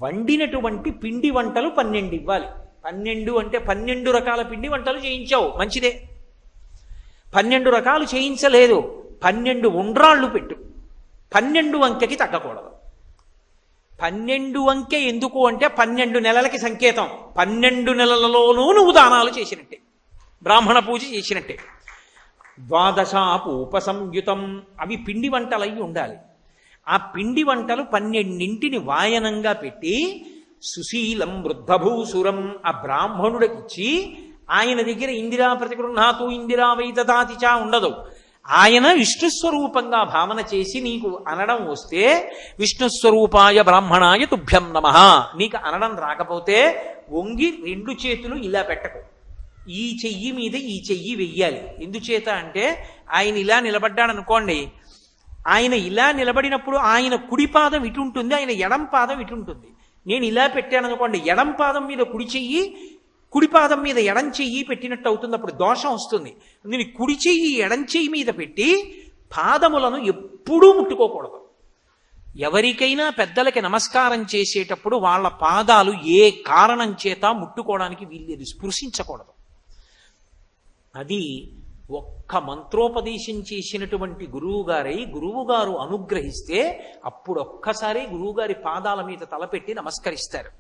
వండినటువంటి పిండి వంటలు 12 ఇవ్వాలి. 12 అంటే 12 రకాల పిండి వంటలు చేయించావు, మంచిదే. 12 రకాలు చేయించలేదు, 12 ఉండ్రాళ్ళు పెట్టు. 12 అంకెకి తగ్గకూడదు. 12 అంకె ఎందుకు అంటే 12 నెలలకి సంకేతం. 12 నెలలలోనూ నువ్వు దానాలు చేసినట్టే, బ్రాహ్మణ పూజ చేసినట్టే. ద్వాదశాపూపసంయుతం, అవి పిండి వంటలై ఉండాలి. ఆ పిండి వంటలు 12 వాయనంగా పెట్టి సుశీలం వృద్ధభూసురం ఆ బ్రాహ్మణుడికిచ్చి, ఆయన దగ్గర ఇందిరా ప్రతిగృహాతు ఇందిరా వైదతాతిచా ఉండదు. ఆయన విష్ణుస్వరూపంగా భావన చేసి నీకు అనడం వస్తే విష్ణుస్వరూపాయ బ్రాహ్మణాయ తుభ్యం నమః. నీకు అనడం రాకపోతే వంగి 2 చేతులు ఇలా పెట్టకు, ఈ చెయ్యి మీద ఈ చెయ్యి వెయ్యాలి. ఎందుచేత అంటే ఆయన ఇలా నిలబడ్డాడు అనుకోండి, ఆయన ఇలా నిలబడినప్పుడు ఆయన కుడి పాదం ఇటు ఉంటుంది, ఆయన ఎడం పాదం ఇటు ఉంటుంది. నేను ఇలా పెట్టాను అనుకోండి, ఎడం పాదం మీద కుడి చెయ్యి, కుడి పాదం మీద ఎడం చెయ్యి పెట్టినట్టు అవుతుంది, అప్పుడు దోషం వస్తుంది. నేను కుడి చెయ్యి ఎడం చెయ్యి మీద పెట్టి పాదములను ఎప్పుడూ ముట్టుకోకూడదు. ఎవరికైనా పెద్దలకి నమస్కారం చేసేటప్పుడు వాళ్ళ పాదాలు ఏ కారణం చేత ముట్టుకోవడానికి వీల్లేదు, స్పృశించకూడదు. అది ఒక్క మంత్రోపదేశం చేసినటువంటి గురువుగారు అనుగ్రహిస్తే అప్పుడు ఒక్కసారి గురువుగారి పాదాల మీద తలపెట్టి నమస్కరిస్తారు.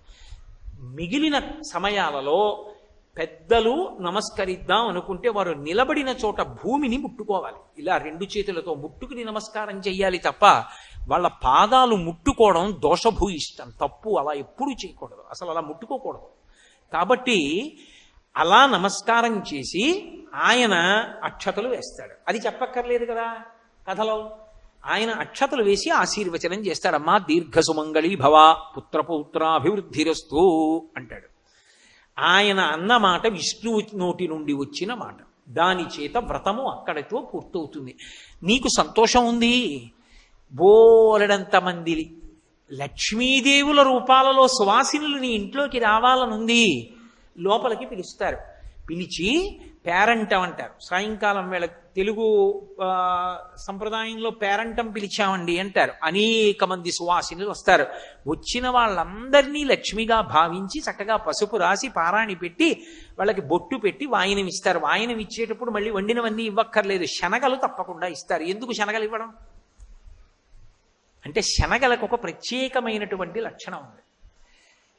మిగిలిన సమయాలలో పెద్దలు నమస్కరిద్దాం అనుకుంటే వారు నిలబడిన చోట భూమిని ముట్టుకోవాలి. ఇలా 2 చేతులతో ముట్టుకుని నమస్కారం చెయ్యాలి తప్ప వాళ్ళ పాదాలు ముట్టుకోవడం దోషభూయిష్టం, తప్పు. అలా ఎప్పుడూ చేయకూడదు, అసలు అలా ముట్టుకోకూడదు. కాబట్టి అలా నమస్కారం చేసి ఆయన అక్షతలు వేస్తాడు. అది చెప్పక్కర్లేదు కదా కథలో. ఆయన అక్షతలు వేసి ఆశీర్వచనం చేస్తాడమ్మా, దీర్ఘ సుమంగళీ భవ పుత్రపౌత్రాభివృద్ధిరస్తు అంటాడు. ఆయన అన్న మాట విష్ణువు నోటి నుండి వచ్చిన మాట, దాని చేత వ్రతము అక్కడితో పూర్తవుతుంది. నీకు సంతోషం ఉంది, బోలెడంత మంది లక్ష్మీదేవుల రూపాలలో సువాసినులు నీ ఇంట్లోకి రావాలనుంది, లోపలికి పిలుస్తారు. పిలిచి పేరంటం అంటారు. సాయంకాలం వేళ తెలుగు సంప్రదాయంలో పేరంటం పిలిచామండి అంటారు. అనేక మంది సువాసినులు వస్తారు. వచ్చిన వాళ్ళందరినీ లక్ష్మిగా భావించి చక్కగా పసుపు రాసి పారాణి పెట్టి వాళ్ళకి బొట్టు పెట్టి వాయనం ఇస్తారు. వాయనం ఇచ్చేటప్పుడు మళ్ళీ వండినవన్నీ ఇవ్వక్కర్లేదు, శనగలు తప్పకుండా ఇస్తారు. ఎందుకు శనగలు ఇవ్వడం అంటే శనగలకు ఒక ప్రత్యేకమైనటువంటి లక్షణం ఉంది.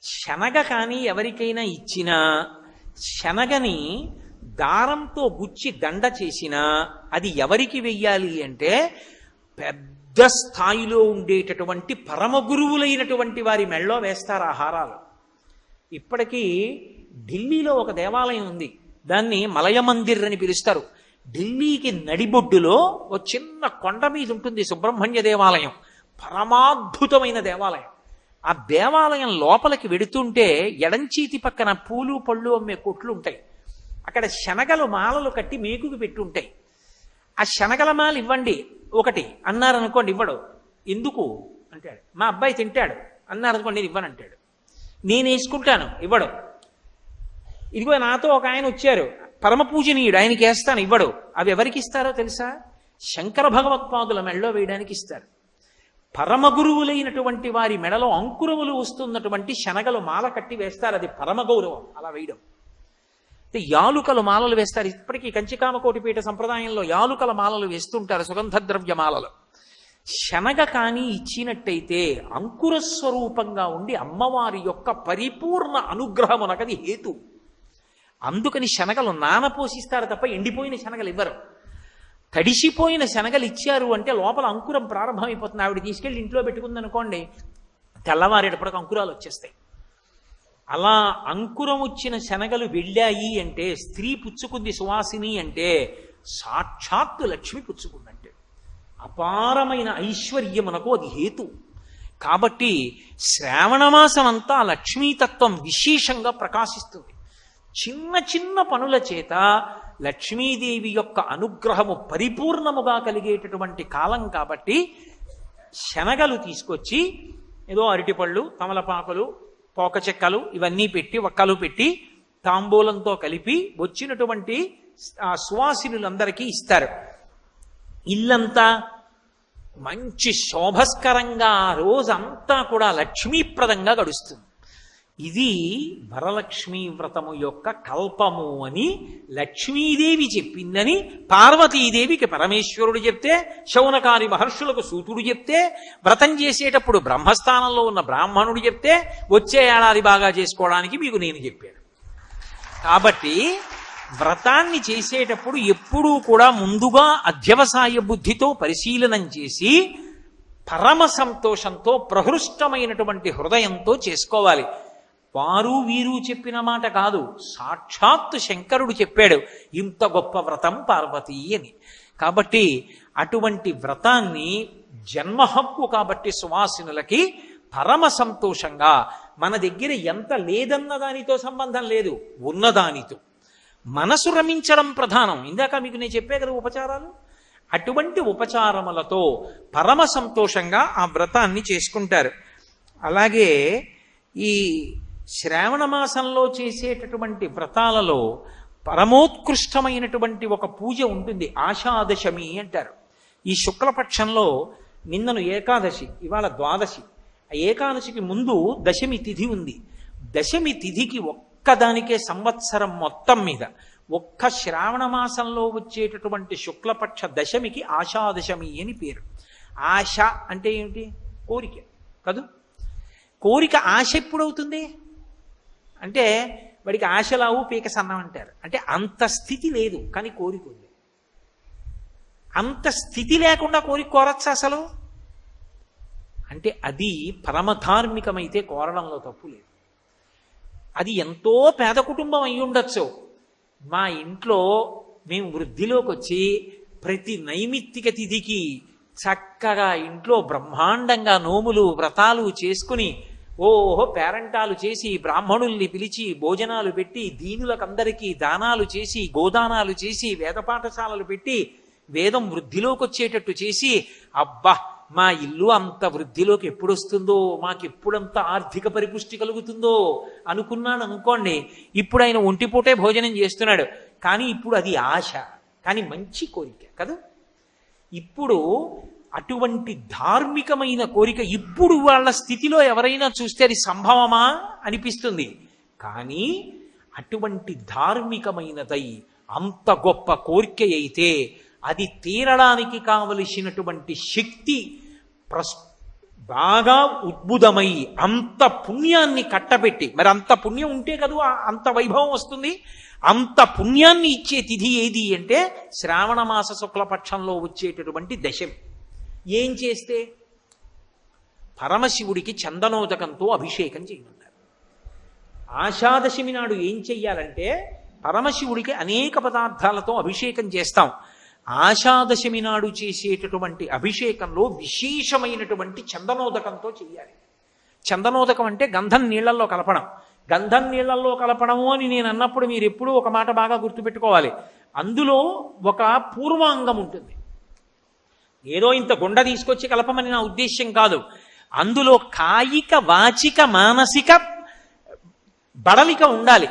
శనగ కానీ ఎవరికైనా ఇచ్చినా, శనగని దారంతో గుచ్చి దండ చేసినా అది ఎవరికి వెయ్యాలి అంటే పెద్ద స్థాయిలో ఉండేటటువంటి పరమ గురువులైనటువంటి వారి మెళ్ళో వేస్తారు ఆ హారాలు. ఇప్పటికీ ఢిల్లీలో ఒక దేవాలయం ఉంది, దాన్ని మలయ మందిర్ అని పిలుస్తారు. ఢిల్లీకి నడిబొడ్డులో ఒక చిన్న కొండ మీద ఉంటుంది సుబ్రహ్మణ్య దేవాలయం, పరమాద్భుతమైన దేవాలయం. ఆ దేవాలయం లోపలికి వెడుతుంటే ఎడంచేతి పక్కన పూలు పళ్ళు అమ్మే కొట్లు ఉంటాయి. అక్కడ శనగలు మాలలు కట్టి మేకుకు పెట్టి ఉంటాయి. ఆ శనగల మాల ఇవ్వండి ఒకటి అన్నారనుకోండి, ఇవ్వడు. ఎందుకు అంటాడు. మా అబ్బాయి తింటాడు అన్నారనుకోండి, నేను ఇవ్వనంటాడు. నేను వేసుకుంటాను, ఇవ్వడు. ఇదిగో నాతో ఒక ఆయన వచ్చారు, పరమ పూజనీయుడు, ఆయనకి వేస్తాను, ఇవ్వడు. అవి ఎవరికి ఇస్తారో తెలుసా? శంకర భగవత్పాదుల మెడలో వేయడానికి ఇస్తారు. పరమ గురువులైనటువంటి వారి మెడలో అంకురములు వస్తున్నటువంటి శనగలు మాల కట్టి వేస్తారు. అది పరమ గౌరవం అలా వేయడం. యాలుకలు మాలలు వేస్తారు. ఇప్పటికీ కంచికామకోటిపీఠ సంప్రదాయంలో యాలుకల మాలలు వేస్తుంటారు, సుగంధ ద్రవ్య మాలలు. శనగ కానీ ఇచ్చినట్టయితే అంకుర స్వరూపంగా ఉండి అమ్మవారి యొక్క పరిపూర్ణ అనుగ్రహమునకది హేతు. అందుకని శనగలు నానపోసిస్తారు తప్ప ఎండిపోయిన శనగలు ఇవ్వరు. తడిసిపోయిన శనగలు ఇచ్చారు అంటే లోపల అంకురం ప్రారంభమైపోతుంది. ఆవిడ తీసుకెళ్ళి ఇంట్లో పెట్టుకుందనుకోండి, తెల్లవారేటప్పటికి అంకురాలు వచ్చేస్తాయి. అలా అంకురం వచ్చిన శనగలు వెళ్ళాయి అంటే, స్త్రీ పుచ్చుకుంది సువాసిని అంటే సాక్షాత్తు లక్ష్మి పుచ్చుకుందంటే అపారమైన ఐశ్వర్యమునకు అది హేతు. కాబట్టి శ్రావణమాసం అంతా లక్ష్మీతత్వం విశేషంగా ప్రకాశిస్తుంది. చిన్న చిన్న పనుల చేత లక్ష్మీదేవి యొక్క అనుగ్రహము పరిపూర్ణముగా కలిగేటటువంటి కాలం. కాబట్టి శనగలు తీసుకొచ్చి ఏదో అరటిపళ్ళు, తమలపాకులు, పోక చెక్కలు ఇవన్నీ పెట్టి, వక్కలు పెట్టి తాంబూలంతో కలిపి వచ్చినటువంటి సువాసినులందరికీ ఇస్తారు. ఇల్లంతా మంచి శోభస్కరంగా ఆ రోజంతా కూడా లక్ష్మీప్రదంగా గడుస్తుంది. ఇది వరలక్ష్మీ వ్రతము యొక్క కల్పము అని లక్ష్మీదేవి చెప్పిందని పార్వతీదేవికి పరమేశ్వరుడు చెప్తే, శౌనకాది మహర్షులకు సూతుడు చెప్తే, వ్రతం చేసేటప్పుడు బ్రహ్మస్థానంలో ఉన్న బ్రాహ్మణుడు చెప్తే, వచ్చే ఏడాది బాగా చేసుకోవడానికి మీకు నేను చెప్పాను. కాబట్టి వ్రతాన్ని చేసేటప్పుడు ఎప్పుడూ కూడా ముందుగా అధ్యవసాయ బుద్ధితో పరిశీలనం చేసి పరమ సంతోషంతో ప్రహృష్టమైనటువంటి హృదయంతో చేసుకోవాలి. వారు వీరు చెప్పిన మాట కాదు, సాక్షాత్తు శంకరుడు చెప్పాడు ఇంత గొప్ప వ్రతం పార్వతీ అని. కాబట్టి అటువంటి వ్రతాన్ని జన్మహక్కు కాబట్టి సువాసినులకి పరమ సంతోషంగా, మన దగ్గర ఎంత లేదన్న దానితో సంబంధం లేదు, ఉన్నదానితో మనసు రమించడం ప్రధానం. ఇందాక మీకు నేను చెప్పే కదా ఉపచారాలు, అటువంటి ఉపచారములతో పరమ సంతోషంగా ఆ వ్రతాన్ని చేసుకుంటారు. అలాగే ఈ శ్రావణ మాసంలో చేసేటటువంటి వ్రతాలలో పరమోత్కృష్టమైనటువంటి ఒక పూజ ఉంటుంది, ఆషాదశమి అంటారు. ఈ శుక్లపక్షంలో నిన్నను ఏకాదశి, ఇవాళ ద్వాదశి. ఆ ఏకాదశికి ముందు దశమి తిథి ఉంది. దశమి తిథికి ఒక్కదానికే సంవత్సరం మొత్తం మీద ఒక్క శ్రావణ మాసంలో వచ్చేటటువంటి శుక్లపక్ష దశమికి ఆషాదశమి అని పేరు. ఆశ అంటే ఏమిటి? కోరిక కాదు. కోరిక ఆశ ఎప్పుడవుతుంది అంటే వాడికి ఆశలావు పీక సన్నం అంటారు. అంటే అంత స్థితి లేదు, కానీ కోరిక ఉంది. అంత స్థితి లేకుండా కోరిక కోరచ్చా అసలు? అంటే అది పరమధార్మికమైతే కోరడంలో తప్పు లేదు. అది ఎంతో పేద కుటుంబం అయి ఉండొచ్చు. మా ఇంట్లో మేము వృద్ధిలోకి వచ్చి ప్రతి నైమిత్తిక తిథికి చక్కగా ఇంట్లో బ్రహ్మాండంగా నోములు వ్రతాలు చేసుకుని ఓహో పేరంటాలు చేసి బ్రాహ్మణుల్ని పిలిచి భోజనాలు పెట్టి దీనులకందరికీ దానాలు చేసి గోదానాలు చేసి వేద పాఠశాలలు పెట్టి వేదం వృద్ధిలోకి వచ్చేటట్టు చేసి, అబ్బా మా ఇల్లు అంత వృద్ధిలోకి ఎప్పుడు వస్తుందో, మాకెప్పుడంత ఆర్థిక పరిపుష్టి కలుగుతుందో అనుకున్నాను అనుకోండి. ఇప్పుడు ఆయన ఒంటిపూటే భోజనం చేస్తున్నాడు, కానీ ఇప్పుడు అది ఆశ, కానీ మంచి కోరిక కదా. ఇప్పుడు అటువంటి ధార్మికమైన కోరిక ఇప్పుడు వాళ్ళ స్థితిలో ఎవరైనా చూస్తే అది సంభవమా అనిపిస్తుంది. కానీ అటువంటి ధార్మికమైనదై అంత గొప్ప కోరిక అయితే అది తీరడానికి కావలసినటువంటి శక్తి బాగా ఉద్భుతమై అంత పుణ్యాన్ని కట్టబెట్టి, మరి అంత పుణ్యం ఉంటే కదా అంత వైభవం వస్తుంది. అంత పుణ్యాన్ని ఇచ్చే తిథి ఏది అంటే శ్రావణ మాస శుక్లపక్షంలో వచ్చేటటువంటి దశమి. ఏం చేస్తే? పరమశివుడికి చందనోదకంతో అభిషేకం చేయమన్నారు. ఆషాదశమి నాడు ఏం చెయ్యాలంటే పరమశివుడికి అనేక పదార్థాలతో అభిషేకం చేస్తాం. ఆషాదశమి నాడు చేసేటటువంటి అభిషేకంలో విశేషమైనటువంటి చందనోదకంతో చెయ్యాలి. చందనోదకం అంటే గంధం నీళ్లలో కలపడం. గంధం నీళ్లలో కలపడము అని నేను అన్నప్పుడు మీరు ఎప్పుడూ ఒక మాట బాగా గుర్తుపెట్టుకోవాలి. అందులో ఒక పూర్వాంగం ఉంటుంది. ఏదో ఇంత గుండ తీసుకొచ్చి కలపమని నా ఉద్దేశ్యం కాదు. అందులో కాయిక వాచిక మానసిక బడలిక ఉండాలి.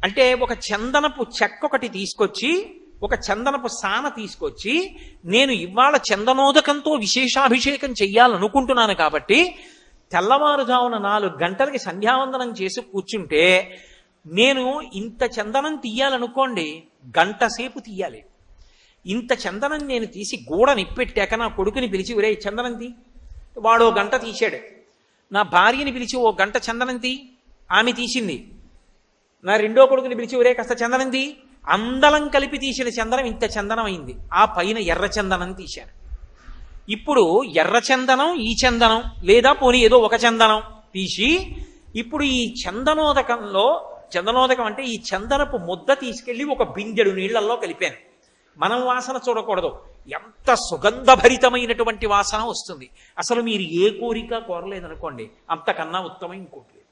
అంటే ఒక చందనపు చెక్క ఒకటి తీసుకొచ్చి, ఒక చందనపు సాన తీసుకొచ్చి, నేను ఇవాళ చందనోదకంతో విశేషాభిషేకం చెయ్యాలనుకుంటున్నాను కాబట్టి తెల్లవారుజామున 4 గంటలకి సంధ్యావందనం చేసి కూర్చుంటే నేను ఇంత చందనం తీయాలనుకోండి, గంట సేపు తీయాలి. ఇంత చందనం నేను తీసి గూడ నిప్పెట్టాక నా కొడుకుని పిలిచి, ఒరే చందనం తీ, వాడు 1 గంట తీశాడు. నా భార్యని పిలిచి 1 గంట చందనం తీ, ఆమె తీసింది. నా రెండో కొడుకుని పిలిచి, ఒరే కాస్త చందనం తీ, అందలం కలిపి తీసిన చందనం ఇంత చందనం అయింది. ఆ పైన ఎర్ర చందనం తీశాను. ఇప్పుడు ఎర్ర చందనం, ఈ చందనం, లేదా పోనీ ఏదో ఒక చందనం తీసి, ఇప్పుడు ఈ చందనోదకం అంటే ఈ చందనపు ముద్ద తీసుకెళ్లి ఒక బిందెడు నీళ్లలో కలిపాను. మనం వాసన చూడకూడదు, ఎంత సుగంధభరితమైనటువంటి వాసన వస్తుంది. అసలు మీరు ఏ కోరిక కోరలేదనుకోండి, అంతకన్నా ఉత్తమం ఇంకోటి లేదు.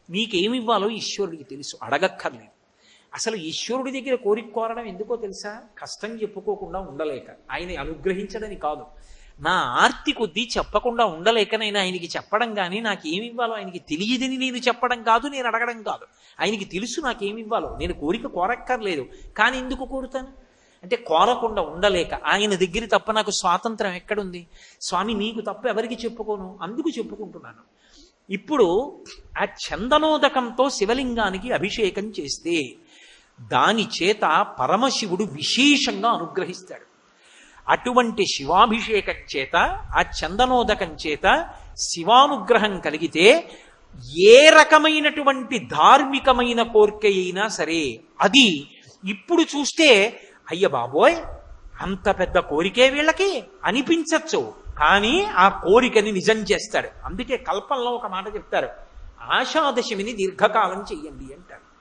మీకేమివ్వాలో ఈశ్వరుడికి తెలుసు, అడగక్కర్లేదు. అసలు ఈశ్వరుడి దగ్గర కోరిక కోరడం ఎందుకో తెలుసా? కష్టం చెప్పుకోకుండా ఉండలేక, ఆయన అనుగ్రహించడని కాదు. నా ఆర్తి కొద్దీ చెప్పకుండా ఉండలేకనైనా ఆయనకి చెప్పడం కానీ, నాకేమివ్వాలో ఆయనకి తెలియదని నేను చెప్పడం కాదు, నేను అడగడం కాదు. ఆయనకి తెలుసు నాకేమివ్వాలో. నేను కోరిక కోరక్కర్లేదు, కానీ ఎందుకు కోరుతాను? అంటే కోరకుండా ఉండలేక, ఆయన దగ్గర తప్ప నాకు స్వాతంత్రం ఎక్కడుంది స్వామి, నీకు తప్ప ఎవరికి చెప్పుకోను, అందుకు చెప్పుకుంటున్నాను. ఇప్పుడు ఆ చందనోదకంతో శివలింగానికి అభిషేకం చేస్తే దాని చేత పరమశివుడు విశేషంగా అనుగ్రహిస్తాడు. అటువంటి శివాభిషేకం చేత, ఆ చందనోదకం చేత శివానుగ్రహం కలిగితే ఏ రకమైనటువంటి ధార్మికమైన కోరిక అయినా సరే అది ఇప్పుడు చూస్తే అయ్య బాబోయ్ అంత పెద్ద కోరికే వీళ్ళకి అనిపించచ్చు, కానీ ఆ కోరికని నిజం చేస్తాడు. అందుకే కల్పంలో ఒక మాట చెప్తారు, ఆషాదశమిని దీర్ఘకాలం చెయ్యండి అంటారు.